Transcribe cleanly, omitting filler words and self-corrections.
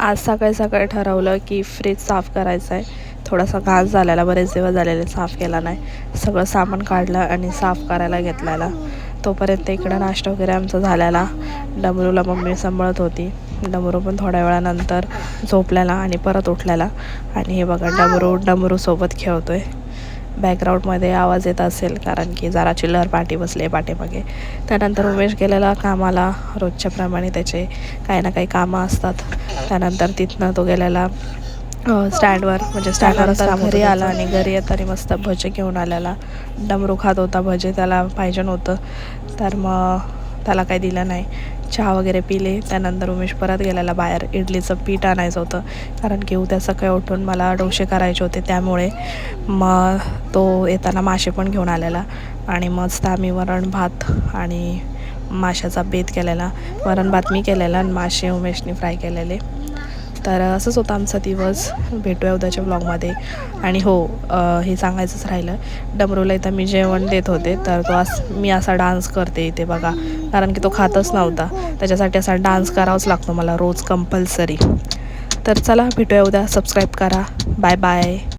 आज सकाळी सकाळी ठरवलं की फ्रीज साफ करायचं आहे. थोडासा घास झालेला, बरेच दिवस झालेले साफ केला नाही. सगळं सामान काढलं आणि साफ करायला घेतलेला. तोपर्यंत इकडं नाश्ता वगैरे आमचा झालेला. डमरूला मम्मी सांभाळत होती. डमरू पण थोड्या वेळानंतर झोपलेला आणि परत उठलेला. आणि हे बघा डमरूसोबत खेळतो आहे. बॅकग्राऊंडमध्ये आवाज येत असेल कारण की जरा चिल्लर पाठी बसले पाठीमागे. त्यानंतर उमेश गेलेला कामाला. रोजच्याप्रमाणे त्याचे काही ना काही कामं असतात. त्यानंतर तिथनं तो गेलेला स्टँडवर, म्हणजे स्टँडवर घरी आला आणि घरी येताना मस्त भजे घेऊन आलेला. डमरू खात होता भजे, त्याला पाहिजे नव्हतं तर मग त्याला काही दिलं नाही. चहा वगैरे पिले. त्यानंतर उमेश परत गेलेला बाहेर इडलीचं पीठ आणायचं होतं कारण की उद्या सकाळी उठून मला डोसे करायचे होते. त्यामुळे मग तो येताना मासे पण घेऊन आलेला आणि मस्त आम्ही वरण भात आणि माशाचा बेत केलेला. वरण भात मी केलेला आणि मासे उमेशने फ्राय केलेले. तर असंच होतं आमचा दिवस. भेटूया उद्याच्या ब्लॉगमध्ये. आणि हो, हे सांगायचंच राहिलं, डमरूला इथं मी जेवण देत होते तर तो मी असा डान्स करते इथे बघा, कारण की तो खातच नव्हता. त्याच्यासाठी असा डान्स करावाच लागतो मला रोज कंपल्सरी. तर चला भेटूया उद्या. सबस्क्राईब करा. Bye bye.